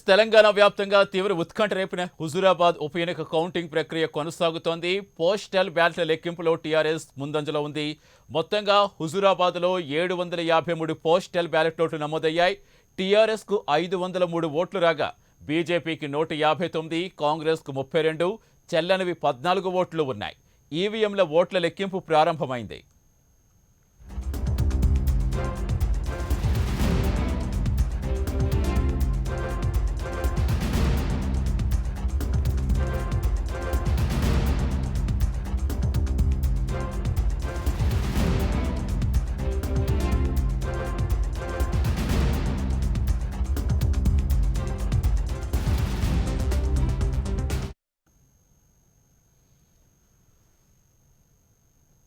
తెలంగాణ వ్యాప్తంగా తీవ్ర ఉత్కంఠ రేపిన హుజూరాబాద్ ఉప ఎన్నిక కౌంటింగ్ ప్రక్రియ కొనసాగుతోంది. పోస్టల్ బ్యాలెట్ల లెక్కింపులో టీఆర్ఎస్ ముందంజలో ఉంది. మొత్తంగా హుజూరాబాద్లో 753 పోస్టల్ బ్యాలెట్ ఓట్లు నమోదయ్యాయి. టీఆర్ఎస్కు 503 ఓట్లు రాగా బీజేపీకి 159, కాంగ్రెస్కు 32, చెల్లనివి 14 ఓట్లు ఉన్నాయి. ఈవీఎంల ఓట్ల లెక్కింపు ప్రారంభమైంది.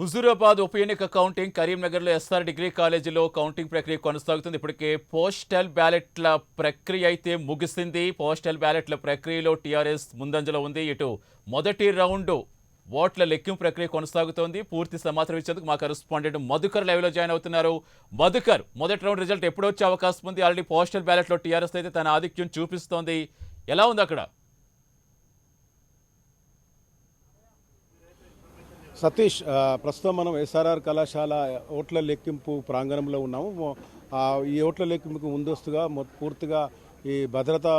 హుజూరాబాద్ ఉప ఎన్నిక కౌంటింగ్ కరీంనగర్లో ఎస్ఆర్ డిగ్రీ కాలేజీలో కౌంటింగ్ ప్రక్రియ కొనసాగుతుంది. ఇప్పటికే పోస్టల్ బ్యాలెట్ల ప్రక్రియ అయితే ముగిసింది. పోస్టల్ బ్యాలెట్ల ప్రక్రియలో టీఆర్ఎస్ ముందంజలో ఉంది. ఇటు మొదటి రౌండ్ ఓట్ల లెక్కింపు ప్రక్రియ కొనసాగుతోంది. పూర్తి సమాచారం ఇచ్చేందుకు మా కరెస్పాండెంట్ మధుకర్ లైవ్లో జాయిన్ అవుతున్నారు. మధుకర్, మొదటి రౌండ్ రిజల్ట్ ఎప్పుడు వచ్చే అవకాశం ఉంది? ఆల్రెడీ పోస్టల్ బ్యాలెట్లో టీఆర్ఎస్ అయితే తన ఆధిక్యం చూపిస్తోంది. ఎలా ఉంది అక్కడ? సతీష్, ప్రస్తుతం మనం ఎస్ఆర్ఆర్ కళాశాల ఓట్ల లెక్కింపు ప్రాంగణంలో ఉన్నాము. ఈ ఓట్ల లెక్కింపుకు ముందస్తుగా పూర్తిగా ఈ భద్రతా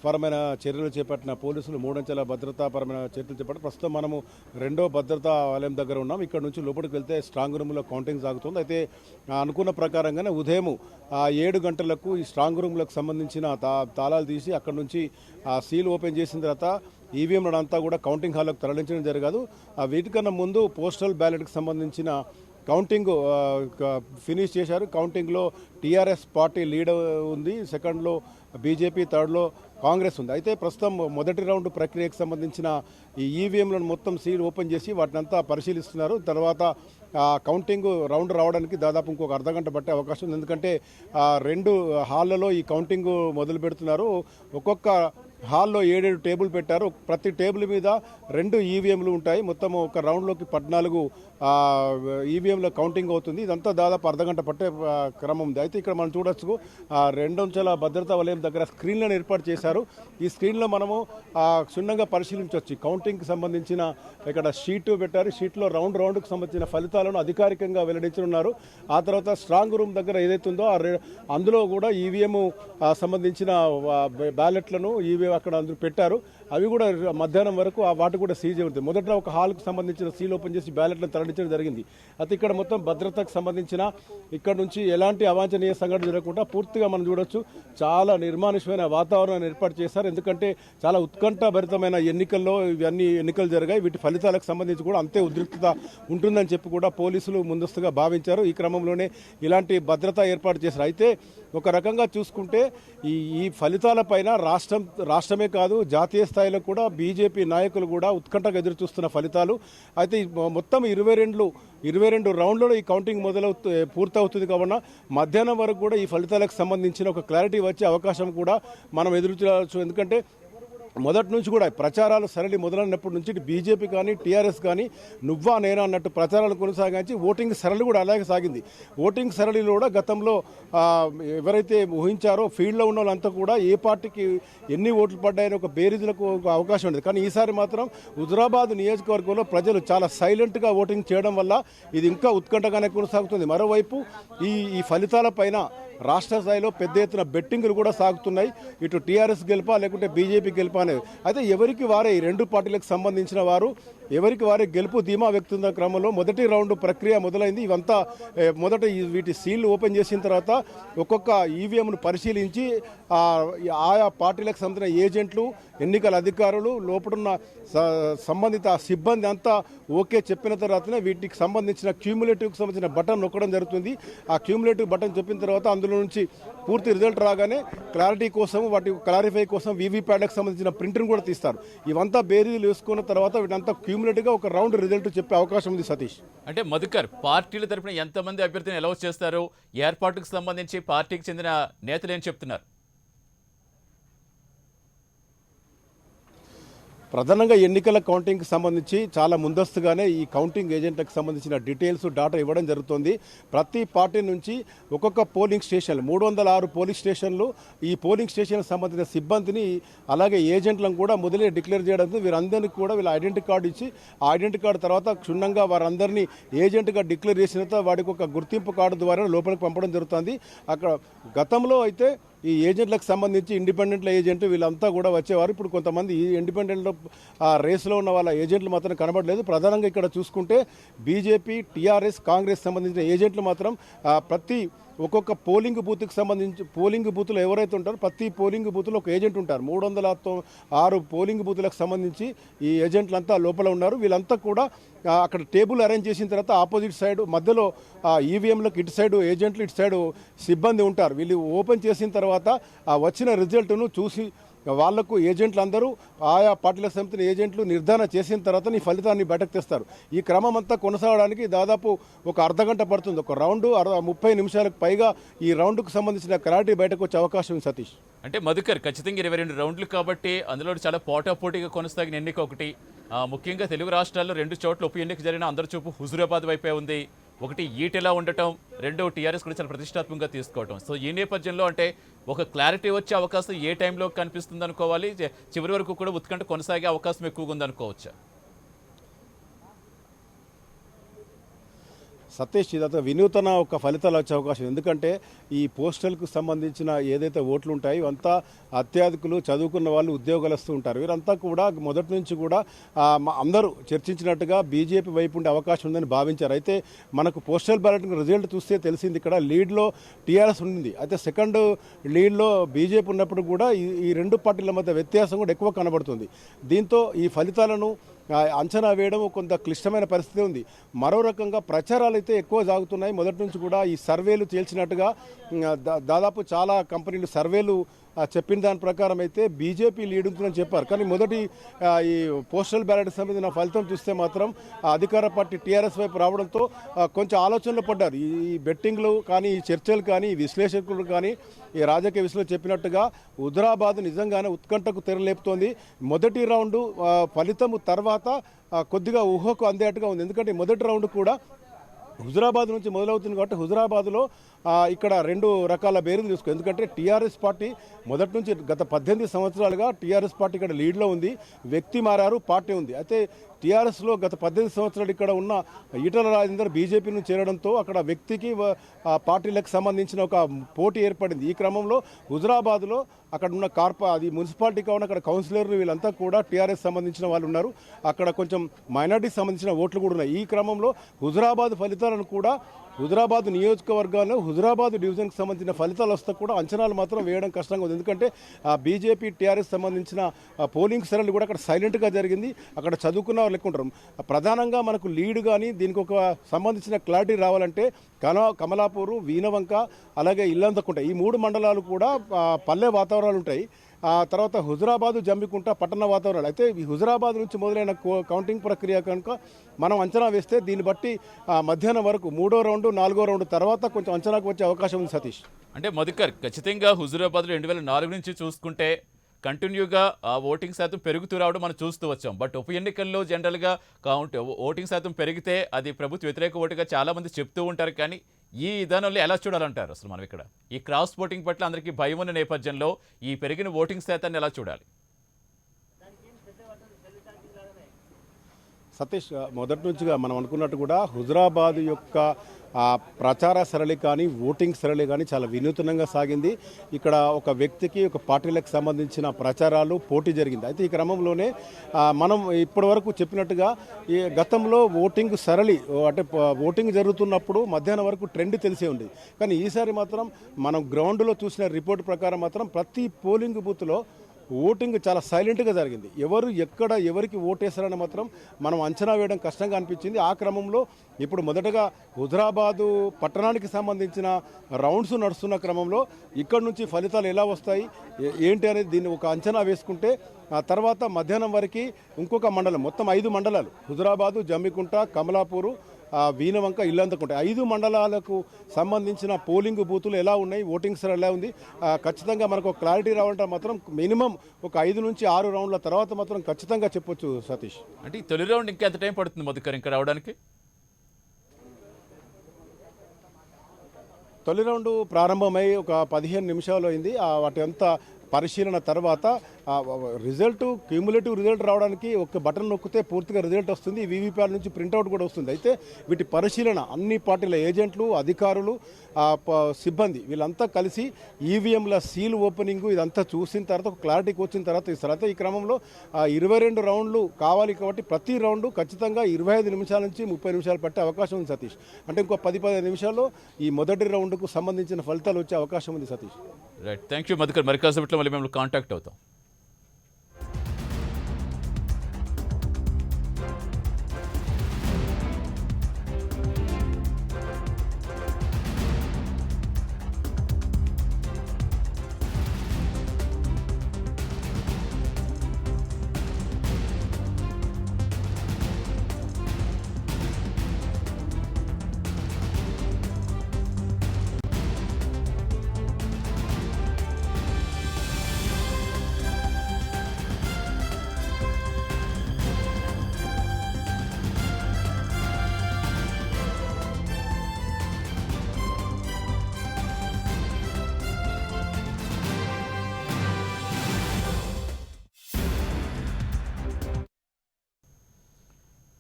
పరమైన చర్యలు చేపట్టిన పోలీసులు మూడంచెల భద్రతాపరమైన చర్యలు చేపట్టి ప్రస్తుతం మనము రెండో భద్రతా ఆలయం దగ్గర ఉన్నాం. ఇక్కడ నుంచి లోపలికి వెళ్తే స్ట్రాంగ్ రూమ్లో కౌంటింగ్ సాగుతుంది. అయితే అనుకున్న ప్రకారంగానే ఉదయం 7 గంటలకు ఈ స్ట్రాంగ్ రూమ్లకు సంబంధించిన తాళాలు తీసి అక్కడ నుంచి సీల్ ఓపెన్ చేసిన తర్వాత ఈవీఎంలను అంతా కూడా కౌంటింగ్ హాల్లోకి తరలించడం జరగదు. వీటికన్నా ముందు పోస్టల్ బ్యాలెట్కి సంబంధించిన కౌంటింగ్ ఫినిష్ చేశారు. కౌంటింగ్లో టీఆర్ఎస్ పార్టీ లీడ్ ఉంది, సెకండ్లో బీజేపీ, థర్డ్లో కాంగ్రెస్ ఉంది. అయితే ప్రస్తుతం మొదటి రౌండ్ ప్రక్రియకు సంబంధించిన ఈ ఈవీఎంలను మొత్తం సీల్ ఓపెన్ చేసి వాటిని అంతా పరిశీలిస్తున్నారు. తర్వాత కౌంటింగ్ రౌండ్ రావడానికి దాదాపు ఇంకొక అర్ధగంట పట్టే అవకాశం ఉంది. ఎందుకంటే 2 హాళ్లలో ఈ కౌంటింగ్ మొదలు పెడుతున్నారు. ఒక్కొక్క హాల్లో 7 టేబుల్ పెట్టారు. ప్రతి టేబుల్ మీద 2 ఈవీఎంలు ఉంటాయి. మొత్తం ఒక రౌండ్లోకి 14 ఈవీఎంల కౌంటింగ్ అవుతుంది. ఇదంతా దాదాపు అర్ధగంట పట్టే క్రమం ఉంది. అయితే ఇక్కడ మనం చూడొచ్చు 2 అంచెల భద్రతా వలయం దగ్గర స్క్రీన్లను ఏర్పాటు చేశారు. ఈ స్క్రీన్లో మనము క్షుణ్ణంగా పరిశీలించవచ్చు. కౌంటింగ్కి సంబంధించిన ఇక్కడ షీటు పెట్టారు. షీట్లో రౌండ్కి సంబంధించిన ఫలితాలను అధికారికంగా వెల్లడించనున్నారు. ఆ తర్వాత స్ట్రాంగ్ రూమ్ దగ్గర ఏదైతే ఉందో అందులో కూడా ఈవీఎం సంబంధించిన బ్యాలెట్లను ఈవీఎం అక్కడ అందరూ పెట్టారు. అవి కూడా మధ్యాహ్నం వరకు వాటి కూడా సీజ్ అవుతుంది. మొదట ఒక హాల్కు సంబంధించిన సీల్ ఓపెన్ చేసి బ్యాలెట్లను తరలించడం జరిగింది. అయితే ఇక్కడ మొత్తం భద్రతకు సంబంధించిన ఇక్కడ నుంచి ఎలాంటి అవాంఛనీయ సంఘటన జరగకుండా పూర్తిగా మనం చూడొచ్చు చాలా నిర్మానుష్యమైన వాతావరణాన్ని ఏర్పాటు చేశారు. ఎందుకంటే చాలా ఉత్కంఠభరితమైన ఎన్నికల్లో ఇవన్నీ ఎన్నికలు జరిగాయి. వీటి ఫలితాలకు సంబంధించి కూడా అంతే ఉద్రిక్తత ఉంటుందని చెప్పి కూడా పోలీసులు ముందస్తుగా భావించారు. ఈ క్రమంలోనే ఇలాంటి భద్రత ఏర్పాటు చేశారు. అయితే ఒక రకంగా చూసుకుంటే ఈ ఫలితాలపైన రాష్ట్రమే కాదు జాతీయ స్థాయిలో కూడా బీజేపీ నాయకులు కూడా ఉత్కంఠగా ఎదురు చూస్తున్న ఫలితాలు. అయితే మొత్తం 22 రౌండ్లలో ఈ కౌంటింగ్ పూర్తవుతుంది. కావున మధ్యాహ్నం వరకు కూడా ఈ ఫలితాలకు సంబంధించిన ఒక క్లారిటీ వచ్చే అవకాశం కూడా మనం ఎదురు చూడవచ్చు. ఎందుకంటే మొదటి నుంచి కూడా ప్రచారాలు సరళి మొదలైనప్పటి నుంచి బీజేపీ కానీ టీఆర్ఎస్ కానీ నువ్వా నేనా అన్నట్టు ప్రచారాలు కొనసాగించి ఓటింగ్ సరళి కూడా అలాగే సాగింది. ఓటింగ్ సరళిలో కూడా గతంలో ఎవరైతే ఊహించారో ఫీల్డ్లో ఉన్న వాళ్ళంతా కూడా ఏ పార్టీకి ఎన్ని ఓట్లు పడ్డాయని ఒక బేరీజులకు అవకాశం ఉండేది. కానీ ఈసారి మాత్రం హుజూరాబాద్ నియోజకవర్గంలో ప్రజలు చాలా సైలెంట్గా ఓటింగ్ చేయడం వల్ల ఇది ఇంకా ఉత్కంఠగానే కొనసాగుతుంది. మరోవైపు ఈ ఫలితాలపైన రాష్ట్ర స్థాయిలో పెద్ద ఎత్తున బెట్టింగులు కూడా సాగుతున్నాయి. ఇటు టీఆర్ఎస్ గెలుపా లేకుంటే బీజేపీ గెలుపా అనేది. అయితే ఎవరికి వారే ఈ 2 పార్టీలకు సంబంధించిన వారు ఎవరికి వారే గెలుపు ధీమా వ్యక్తున్న క్రమంలో మొదటి రౌండ్ ప్రక్రియ మొదలైంది. ఇవంతా మొదట వీటి సీల్ ఓపెన్ చేసిన తర్వాత ఒక్కొక్క ఈవీఎంను పరిశీలించి ఆయా పార్టీలకు సంబంధించిన ఏజెంట్లు, ఎన్నికల అధికారులు, లోపడున్న సంబంధిత సిబ్బంది అంతా ఓకే చెప్పిన తర్వాతనే వీటికి సంబంధించిన క్యూములేటివ్కి సంబంధించిన బటన్ నొక్కడం జరుగుతుంది. ఆ క్యూములేటివ్ బటన్ చెప్పిన తర్వాత అందులో నుంచి పూర్తి రిజల్ట్ రాగానే క్లారిటీ కోసం వాటి క్లారిఫై కోసం వీవీప్యాట్లకు సంబంధించిన ప్రింట్ను కూడా తీస్తారు. ఇవంతా బేరీలు వేసుకున్న తర్వాత వీటంతా క్యూములేటివ్గా ఒక రౌండ్ రిజల్ట్ చెప్పే అవకాశం ఉంది. సతీష్, అంటే మధుకర్, పార్టీల తరపున ఎంతమంది అభ్యర్థిని అనౌన్స్ చేస్తారు? ఏర్పాటుకు సంబంధించి పార్టీకి చెందిన నేతలు ఏం చెప్తున్నారు? ప్రధానంగా ఎన్నికల కౌంటింగ్కి సంబంధించి చాలా ముందస్తుగానే ఈ కౌంటింగ్ ఏజెంట్లకు సంబంధించిన డీటెయిల్స్ డాటా ఇవ్వడం జరుగుతుంది. ప్రతి పార్టీ నుంచి ఒక్కొక్క పోలింగ్ స్టేషన్లు 306 పోలింగ్ స్టేషన్లు ఈ పోలింగ్ స్టేషన్లకు సంబంధించిన సిబ్బందిని అలాగే ఏజెంట్లను కూడా మొదలే డిక్లేర్ చేయడంతో వీరందరికీ కూడా వీళ్ళ ఐడెంటిటీ కార్డు ఇచ్చి ఆ ఐడెంటిటీ కార్డు తర్వాత క్షుణ్ణంగా వారందరినీ ఏజెంట్గా డిక్లేర్ చేసిన తర్వాత వాడికి ఒక గుర్తింపు కార్డు ద్వారా లోపలికి పంపడం జరుగుతుంది. అక్కడ గతంలో అయితే ఈ ఏజెంట్లకు సంబంధించి ఇండిపెండెంట్ల ఏజెంట్ వీళ్ళంతా కూడా వచ్చేవారు. ఇప్పుడు కొంతమంది ఈ ఇండిపెండెంట్ రేస్లో ఉన్న వాళ్ళ ఏజెంట్లు మాత్రం కనబడలేదు. ప్రధానంగా ఇక్కడ చూసుకుంటే బీజేపీ, టీఆర్ఎస్, కాంగ్రెస్ సంబంధించిన ఏజెంట్లు మాత్రం ప్రతి ఒక్కొక్క పోలింగ్ బూత్కి సంబంధించి పోలింగ్ బూత్లో ఎవరైతే ఉంటారో ప్రతి పోలింగ్ బూత్లో ఒక ఏజెంట్ ఉంటారు. 306 పోలింగ్ బూత్లకు సంబంధించి ఈ ఏజెంట్లంతా లోపల ఉన్నారు. వీళ్ళంతా కూడా అక్కడ టేబుల్ అరేంజ్ చేసిన తర్వాత ఆపోజిట్ సైడ్ మధ్యలో ఈవీఎంలకు ఇటు సైడు ఏజెంట్లు ఇటు సైడు సిబ్బంది ఉంటారు. వీళ్ళు ఓపెన్ చేసిన తర్వాత వచ్చిన రిజల్ట్ను చూసి వాళ్లకు ఏజెంట్లు అందరూ ఆయా పార్టీలకు సంబంధించిన ఏజెంట్లు నిర్ధారణ చేసిన తర్వాత ఈ ఫలితాన్ని బయటకు తెస్తారు. ఈ క్రమం అంతా కొనసాగడానికి దాదాపు ఒక అర్ధగంట పడుతుంది. ఒక రౌండ్ 30 నిమిషాలకు పైగా ఈ రౌండ్కు సంబంధించిన క్లారిటీ బయటకు వచ్చే అవకాశం ఉంది. సతీష్, అంటే మధుకర్, ఖచ్చితంగా 22 రౌండ్లు కాబట్టి అందులో చాలా పోటాపోటీగా కొనసాగిన ఎన్నిక ఒకటి. ముఖ్యంగా తెలుగు రాష్ట్రాల్లో 2 చోట్ల ఉప ఎన్నిక జరిగిన అందరి చూపు హుజూరాబాద్ వైపే ఉంది. ఒకటి ఈటెలా ఉండటం, 2 టీఆర్ఎస్ కూడా చాలా ప్రతిష్టాత్మకంగా తీసుకోవటం. సో ఈ నేపథ్యంలో అంటే ఒక క్లారిటీ వచ్చే అవకాశం ఏ టైంలో కనిపిస్తుంది అనుకోవాలి? చివరి వరకు కూడా ఉత్కంఠ కొనసాగే అవకాశం ఎక్కువగా ఉందనుకోవచ్చా? సతీష్, ఇదంతా వినూతన ఒక ఫలితాలు వచ్చే అవకాశం. ఎందుకంటే ఈ పోస్టల్కు సంబంధించిన ఏదైతే ఓట్లు ఉంటాయో ఇవంతా అత్యధికులు, చదువుకున్న వాళ్ళు, ఉద్యోగస్తులు ఉంటారు. వీరంతా కూడా మొదటి నుంచి కూడా అందరూ చర్చించినట్టుగా బీజేపీ వైపు ఉండే అవకాశం ఉందని భావించారు. అయితే మనకు పోస్టల్ బ్యాలెట్ రిజల్ట్ చూస్తే తెలిసింది ఇక్కడ లీడ్లో టీఆర్ఎస్ ఉంది. అయితే సెకండ్ లీడ్లో బీజేపీ ఉన్నప్పుడు కూడా ఈ 2 పార్టీల మధ్య వ్యత్యాసం కూడా ఎక్కువ కనబడుతుంది. దీంతో ఈ ఫలితాలను అంచనా వేయడం కొంత క్లిష్టమైన పరిస్థితి ఉంది. మరో రకంగా ప్రచారాలు అయితే ఎక్కువ సాగుతున్నాయి. మొదటి నుంచి కూడా ఈ సర్వేలు తేల్చినట్టుగా దాదాపు చాలా కంపెనీలు సర్వేలు చెప్పిన దాని ప్రకారం అయితే బీజేపీ లీడ్ ఉంటుందని చెప్పారు. కానీ మొదటి ఈ పోస్టల్ బ్యాలెట్ సంబంధించిన ఫలితం చూస్తే మాత్రం అధికార పార్టీ టీఆర్ఎస్ వైపు రావడంతో కొంచెం ఆలోచనలు పడ్డారు. ఈ బెట్టింగ్లు కానీ, ఈ చర్చలు కానీ, ఈ విశ్లేషకులు కానీ, ఈ రాజకీయ విశ్లేషకులు చెప్పినట్టుగా హుజూరాబాద్ నిజంగానే ఉత్కంఠకు తెరలేపుతోంది. మొదటి రౌండ్ ఫలితం తర్వాత కొద్దిగా ఊహకు అందేట్టుగా ఉంది. ఎందుకంటే మొదటి రౌండ్ కూడా హుజూరాబాద్ నుంచి మొదలవుతుంది కాబట్టి హుజూరాబాద్లో ఇక్కడ 2 రకాల బేరీలు తీసుకో. ఎందుకంటే టీఆర్ఎస్ పార్టీ మొదటి నుంచి గత 18 సంవత్సరాలుగా టీఆర్ఎస్ పార్టీ ఇక్కడ లీడ్లో ఉంది. వ్యక్తి మారారు, పార్టీ ఉంది. అయితే టీఆర్ఎస్లో గత 18 సంవత్సరాలు ఇక్కడ ఉన్న ఈటల రాజేందర్ బీజేపీ నుంచి చేరడంతో అక్కడ వ్యక్తికి పార్టీలకు సంబంధించిన ఒక పోటీ ఏర్పడింది. ఈ క్రమంలో హుజూరాబాద్లో అక్కడ ఉన్న అది మున్సిపాలిటీ కావున అక్కడ కౌన్సిలర్లు వీళ్ళంతా కూడా టీఆర్ఎస్ సంబంధించిన వాళ్ళు ఉన్నారు. అక్కడ కొంచెం మైనార్టీకి సంబంధించిన ఓట్లు కూడా ఉన్నాయి. ఈ క్రమంలో హుజూరాబాద్ ఫలితాలను కూడా హుజూరాబాద్ నియోజకవర్గాల్లో హుజూరాబాద్ డివిజన్కి సంబంధించిన ఫలితాలు వస్తే కూడా అంచనాలు మాత్రం వేయడం కష్టంగా ఉంది. ఎందుకంటే బీజేపీ, టీఆర్ఎస్ సంబంధించిన పోలింగ్ సరళి కూడా అక్కడ సైలెంట్గా జరిగింది. అక్కడ చదువుకున్న వాళ్ళు ఎక్కువ ఉంటారు. ప్రధానంగా మనకు లీడ్ కానీ దీనికి ఒక సంబంధించిన క్లారిటీ రావాలంటే కమలాపూరు, వీనవంక, అలాగే ఇల్లంతకుంట ఈ 3 మండలాలు కూడా పల్లె వాతావరణాలు ఉంటాయి. తర్వాత హుజూరాబాదు, జంబికుంట పట్టణ వాతావరణాలు. అయితే ఈ హుజూరాబాద్ నుంచి మొదలైన కౌంటింగ్ ప్రక్రియ కనుక మనం అంచనా వేస్తే దీన్ని బట్టి మధ్యాహ్నం వరకు 3వ రౌండ్, 4వ రౌండ్ తర్వాత కొంచెం అంచనాకు వచ్చే అవకాశం ఉంది. సతీష్, అంటే మధుకర్, ఖచ్చితంగా హుజూరాబాద్లో 2004 నుంచి చూసుకుంటే కంటిన్యూగా ఓటింగ్ శాతం పెరుగుతూ రావడం మనం చూస్తూ వచ్చాం. బట్ ఉప ఎన్నికల్లో జనరల్గా ఓటింగ్ శాతం పెరిగితే అది ప్రభుత్వ వ్యతిరేక ఓటుగా చాలామంది చెప్తూ ఉంటారు. కానీ ఈ విధానంలో ఎలా చూడాలంటారు అసలు మనం ఇక్కడ? ఈ క్రాస్ ఓటింగ్ పట్ల అందరికీ భయం ఉన్న నేపథ్యంలో ఈ పెరిగిన ఓటింగ్ శాతాన్ని ఎలా చూడాలి? సతీష్, మొదటి నుంచిగా మనం అనుకున్నట్టు కూడా హుజూరాబాద్ యొక్క ప్రచార సరళి కానీ, ఓటింగ్ సరళి కానీ చాలా వినూత్నంగా సాగింది. ఇక్కడ ఒక వ్యక్తికి, ఒక పార్టీలకు సంబంధించిన ప్రచారాలు, పోటీ జరిగింది. అయితే ఈ క్రమంలోనే మనం ఇప్పటి వరకు చెప్పినట్టుగా ఈ గతంలో ఓటింగ్ సరళి అంటే ఓటింగ్ జరుగుతున్నప్పుడు మధ్యాహ్నం వరకు ట్రెండ్ తెలిసే ఉంది. కానీ ఈసారి మాత్రం మనం గ్రౌండ్లో చూసిన రిపోర్ట్ ప్రకారం మాత్రం ప్రతి పోలింగ్ బూత్లో ఓటింగ్ చాలా సైలెంట్గా జరిగింది. ఎవరు ఎక్కడ ఎవరికి ఓటేశారని మాత్రం మనం అంచనా వేయడం కష్టంగా అనిపించింది. ఆ క్రమంలో ఇప్పుడు మొదటగా హుజూరాబాదు పట్టణానికి సంబంధించిన రౌండ్స్ నడుస్తున్న క్రమంలో ఇక్కడ నుంచి ఫలితాలు ఎలా వస్తాయి ఏంటి అనేది దీన్ని ఒక అంచనా వేసుకుంటే ఆ తర్వాత మధ్యాహ్నం వరకు ఇంకొక మండలం, మొత్తం 5 మండలాలు హుజూరాబాదు, జమ్మికుంట, కమలాపూరు, వీనవంక, ఇల్లంతకుంట 5 మండలాలకు సంబంధించిన పోలింగ్ బూతులు ఎలా ఉన్నాయి, ఓటింగ్ సర్ ఎలా ఉంది, ఖచ్చితంగా మనకు ఒక క్లారిటీ రావాలంటే మాత్రం మినిమం ఒక 5 నుంచి 6 రౌండ్ల తర్వాత మాత్రం ఖచ్చితంగా చెప్పొచ్చు సతీష్. అంటే ఈ తొలి రౌండ్ ఇంకా ఎంత టైం పడుతుంది మధుకర్ ఇంకా రావడానికి? తొలి రౌండ్ ప్రారంభమై ఒక 15 నిమిషాలు అయింది. వాటి అంతా పరిశీలన తర్వాత రిజల్ట్, క్యూములేటివ్ రిజల్ట్ రావడానికి ఒక బటన్ నొక్కితే పూర్తిగా రిజల్ట్ వస్తుంది. వీవీప్యాట్ నుంచి ప్రింట్అవుట్ కూడా వస్తుంది. అయితే వీటి పరిశీలన అన్ని పార్టీల ఏజెంట్లు, అధికారులు, సిబ్బంది వీళ్ళంతా కలిసి ఈవీఎంల సీల్ ఓపెనింగ్ ఇదంతా చూసిన తర్వాత ఒక క్లారిటీకి వచ్చిన తర్వాత ఇస్తారు. అయితే ఈ క్రమంలో 22 రౌండ్లు కావాలి కాబట్టి ప్రతి రౌండ్ ఖచ్చితంగా 25 నిమిషాల నుంచి 30 నిమిషాలు పట్టే అవకాశం ఉంది సతీష్. అంటే ఇంకో 10-15 నిమిషాల్లో ఈ మొదటి రౌండ్కు సంబంధించిన ఫలితాలు వచ్చే అవకాశం ఉంది Satish. Right, thank you Madhukar. మరి కాసేపట్లో మళ్ళీ మేము కాంటాక్ట్ అవుతాం.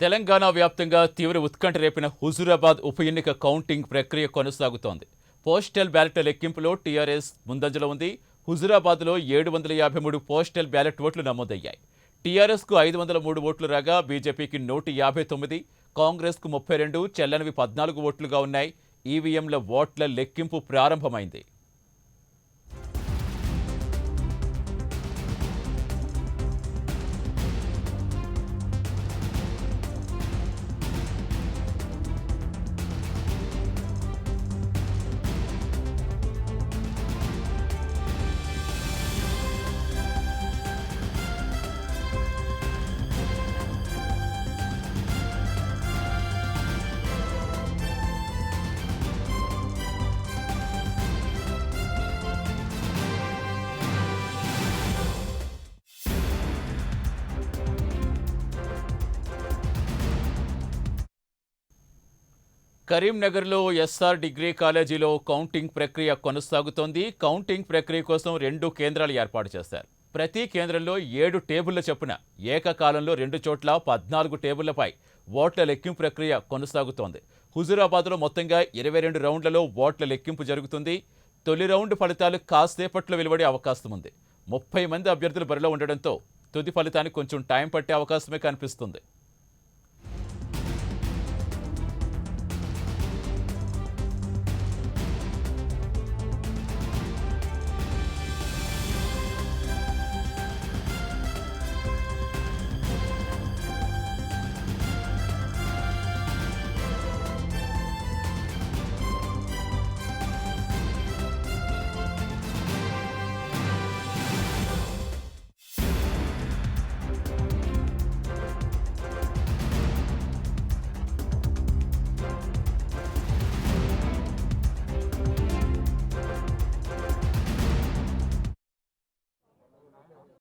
తెలంగాణ వ్యాప్తంగా తీవ్ర ఉత్కంఠ రేపిన హుజూరాబాద్ ఉప ఎన్నిక కౌంటింగ్ ప్రక్రియ కొనసాగుతోంది. పోస్టల్ బ్యాలెట్ల లెక్కింపులో టీఆర్ఎస్ ముందంజలో ఉంది. హుజూరాబాద్లో 753 పోస్టల్ బ్యాలెట్ ఓట్లు నమోదయ్యాయి. టీఆర్ఎస్కు 503 ఓట్లు రాగా బీజేపీకి 159, కాంగ్రెస్కు 32, చెల్లనివి 14 ఓట్లుగా ఉన్నాయి. ఈవీఎంల ఓట్ల లెక్కింపు ప్రారంభమైంది. కరీంనగర్లో ఎస్ఆర్ డిగ్రీ కాలేజీలో కౌంటింగ్ ప్రక్రియ కొనసాగుతోంది. కౌంటింగ్ ప్రక్రియ కోసం 2 కేంద్రాలు ఏర్పాటు చేశారు. ప్రతి కేంద్రంలో 7 టేబుళ్ల చొప్పున ఏకకాలంలో 2 చోట్ల 14 టేబుళ్లపై ఓట్ల లెక్కింపు ప్రక్రియ కొనసాగుతోంది. హుజూరాబాద్లో మొత్తంగా 22 రౌండ్లలో ఓట్ల లెక్కింపు జరుగుతుంది. తొలి రౌండ్ ఫలితాలు కాసేపట్లో వెలువడే అవకాశం ఉంది. 30 మంది అభ్యర్థులు బరిలో ఉండడంతో తుది ఫలితానికి కొంచెం టైం పట్టే అవకాశమే కనిపిస్తుంది.